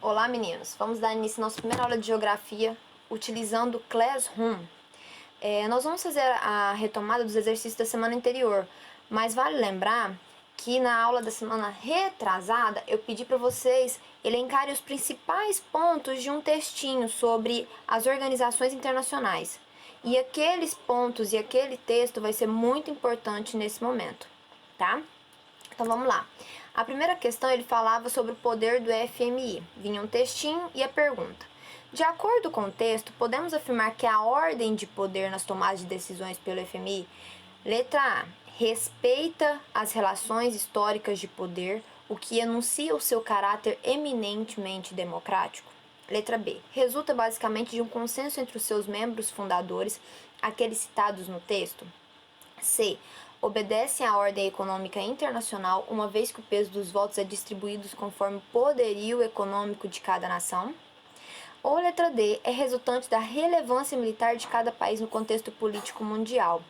Olá, meninos! Vamos dar início à nossa primeira aula de Geografia utilizando o Classroom. Nós vamos fazer a retomada dos exercícios da semana anterior, mas vale lembrar que na aula da semana retrasada eu pedi para vocês elencarem os principais pontos de um textinho sobre as organizações internacionais. E aqueles pontos e aquele texto vai ser muito importante nesse momento, tá? Então vamos lá. A primeira questão ele falava sobre o poder do FMI. Vinha um textinho e a pergunta. De acordo com o texto, podemos afirmar que a ordem de poder nas tomadas de decisões pelo FMI, letra A, respeita as relações históricas de poder, o que enuncia o seu caráter eminentemente democrático. Letra B, resulta basicamente de um consenso entre os seus membros fundadores, aqueles citados no texto. C, obedecem à ordem econômica internacional, uma vez que o peso dos votos é distribuído conforme o poderio econômico de cada nação. Ou letra D, é resultante da relevância militar de cada país no contexto político mundial.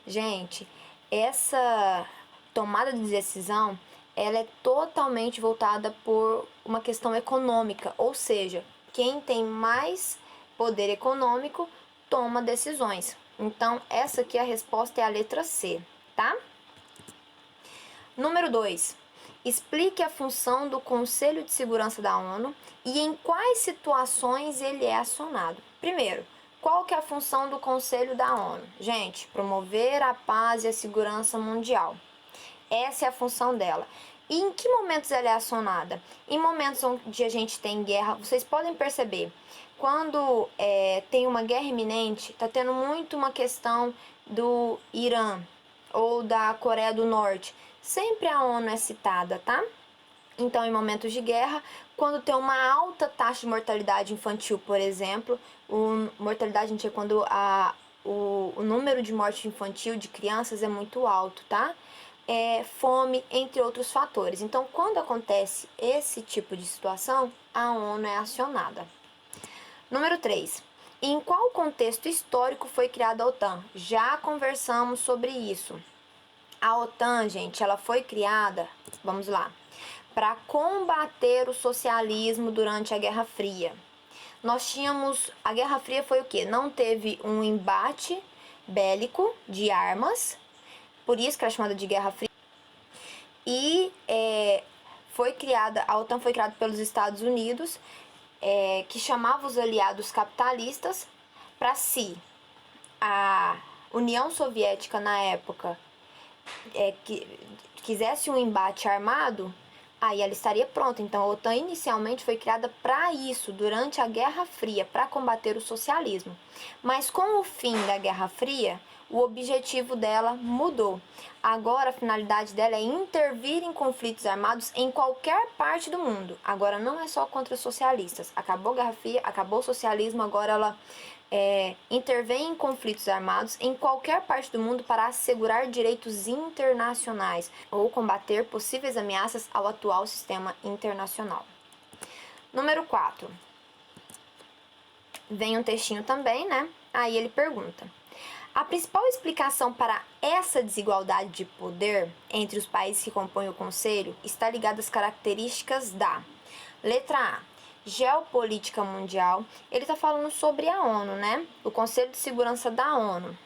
Gente, essa tomada de decisão, ela é totalmente voltada por uma questão econômica, ou seja, quem tem mais poder econômico toma decisões. Então, essa aqui a resposta é a letra C, tá? Número 2. Explique a função do Conselho de Segurança da ONU e em quais situações ele é acionado. Primeiro, qual que é a função do Conselho da ONU? Gente, promover a paz e a segurança mundial. Essa é a função dela. E em que momentos ela é acionada? Em momentos onde a gente tem guerra, vocês podem perceber, quando tem uma guerra iminente, está tendo muito uma questão do Irã ou da Coreia do Norte. Sempre a ONU é citada, tá? Então, em momentos de guerra, quando tem uma alta taxa de mortalidade infantil, por exemplo, mortalidade infantil é quando o número de morte infantil de crianças é muito alto, tá? Fome, entre outros fatores. Então, quando acontece esse tipo de situação, a ONU é acionada. Número 3. Em qual contexto histórico foi criada a OTAN? Já conversamos sobre isso. A OTAN, gente, ela foi criada, vamos lá, para combater o socialismo durante a Guerra Fria. A Guerra Fria foi o quê? Não teve um embate bélico de armas, por isso que ela é chamada de Guerra Fria. E a OTAN foi criada pelos Estados Unidos, que chamava os aliados capitalistas para si. A União Soviética, na época, que quisesse um embate armado, aí ela estaria pronta. Então a OTAN inicialmente foi criada para isso, durante a Guerra Fria, para combater o socialismo. Mas com o fim da Guerra Fria, o objetivo dela mudou. Agora a finalidade dela é intervir em conflitos armados em qualquer parte do mundo. Agora não é só contra os socialistas. Acabou a Guerra Fria, acabou o socialismo, agora ela intervém em conflitos armados em qualquer parte do mundo para assegurar direitos internacionais ou combater possíveis ameaças ao atual sistema internacional. Número 4. Vem um textinho também, né? Aí ele pergunta: a principal explicação para essa desigualdade de poder entre os países que compõem o Conselho está ligada às características da letra A, geopolítica mundial. Ele está falando sobre a ONU, né? O Conselho de Segurança da ONU,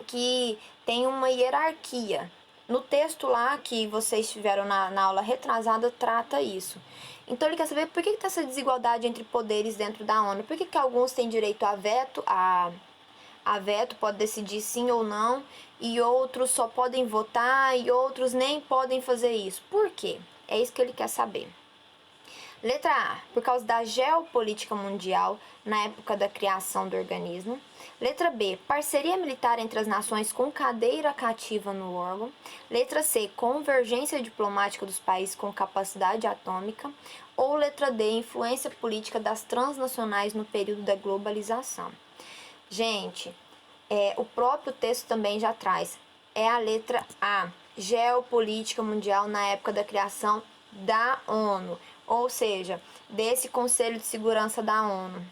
que tem uma hierarquia. No texto lá que vocês tiveram na aula retrasada, trata isso. Então ele quer saber por que está essa desigualdade entre poderes dentro da ONU. Por que alguns têm direito a veto, pode decidir sim ou não, e outros só podem votar e outros nem podem fazer isso. Por quê? É isso que ele quer saber. Letra A, por causa da geopolítica mundial na época da criação do organismo. Letra B, parceria militar entre as nações com cadeira cativa no órgão. Letra C, convergência diplomática dos países com capacidade atômica. Ou letra D, influência política das transnacionais no período da globalização. Gente, o próprio texto também já traz. É a letra A, geopolítica mundial na época da criação da ONU, ou seja, desse Conselho de Segurança da ONU.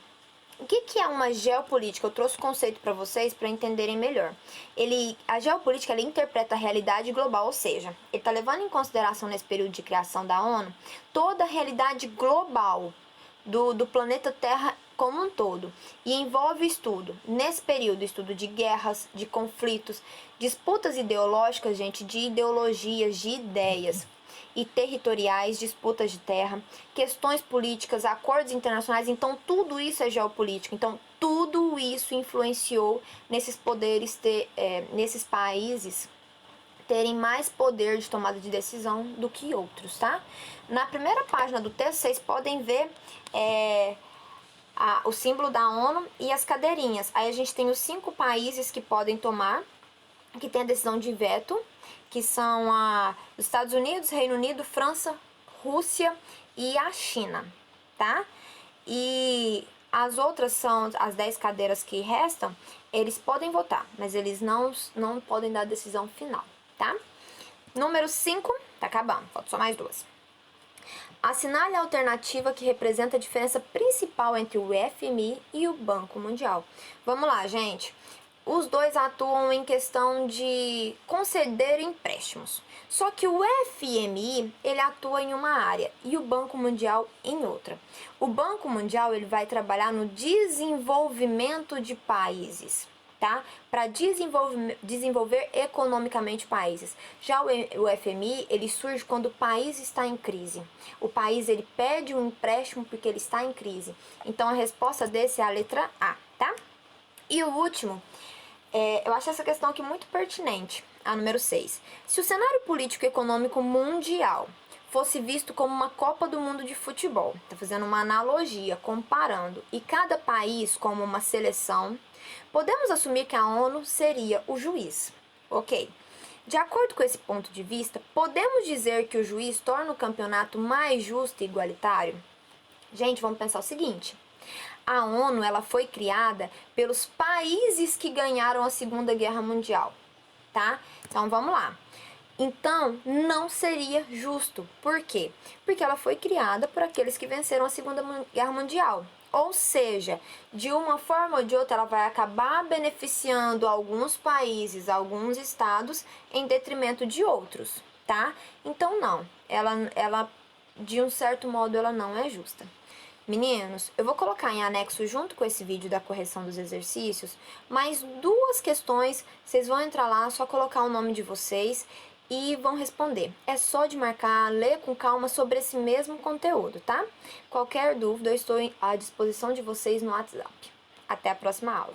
O que é uma geopolítica? Eu trouxe o conceito para vocês para entenderem melhor. A geopolítica interpreta a realidade global, ou seja, ele está levando em consideração nesse período de criação da ONU toda a realidade global. do planeta Terra como um todo, e envolve estudo, nesse período, estudo de guerras, de conflitos, disputas ideológicas, gente, de ideologias, de ideias e territoriais, disputas de terra, questões políticas, acordos internacionais. Então tudo isso é geopolítica. Então tudo isso influenciou nesses poderes, nesses países terem mais poder de tomada de decisão do que outros, tá? Na primeira página do texto vocês podem ver o símbolo da ONU e as cadeirinhas. Aí a gente tem os 5 países que podem tomar, que tem a decisão de veto, que são os Estados Unidos, Reino Unido, França, Rússia e a China, tá? E as outras são as 10 cadeiras que restam, eles podem votar, mas eles não podem dar a decisão final, tá? Número 5, tá acabando, falta só mais 2. Assinale a alternativa que representa a diferença principal entre o FMI e o Banco Mundial. Vamos lá, gente. Os dois atuam em questão de conceder empréstimos. Só que o FMI, ele atua em uma área e o Banco Mundial em outra. O Banco Mundial, ele vai trabalhar no desenvolvimento de países, tá? Para desenvolver economicamente países. Já o FMI, ele surge quando o país está em crise. O país, ele pede um empréstimo porque ele está em crise. Então a resposta desse é a letra A, tá? E o último, eu acho essa questão aqui muito pertinente, a número 6. Se o cenário político e econômico mundial fosse visto como uma Copa do Mundo de futebol, tá fazendo uma analogia, comparando, e cada país como uma seleção, podemos assumir que a ONU seria o juiz, ok? De acordo com esse ponto de vista, podemos dizer que o juiz torna o campeonato mais justo e igualitário? Gente, vamos pensar o seguinte: a ONU, ela foi criada pelos países que ganharam a Segunda Guerra Mundial, tá? Então vamos lá. Então, não seria justo. Por quê? Porque ela foi criada por aqueles que venceram a Segunda Guerra Mundial. Ou seja, de uma forma ou de outra, ela vai acabar beneficiando alguns países, alguns estados, em detrimento de outros, tá? Então, não. Ela de um certo modo, ela não é justa. Meninos, eu vou colocar em anexo junto com esse vídeo da correção dos exercícios mais 2 questões. Vocês vão entrar lá, só colocar o nome de vocês e vão responder. É só de marcar, ler com calma sobre esse mesmo conteúdo, tá? Qualquer dúvida, eu estou à disposição de vocês no WhatsApp. Até a próxima aula.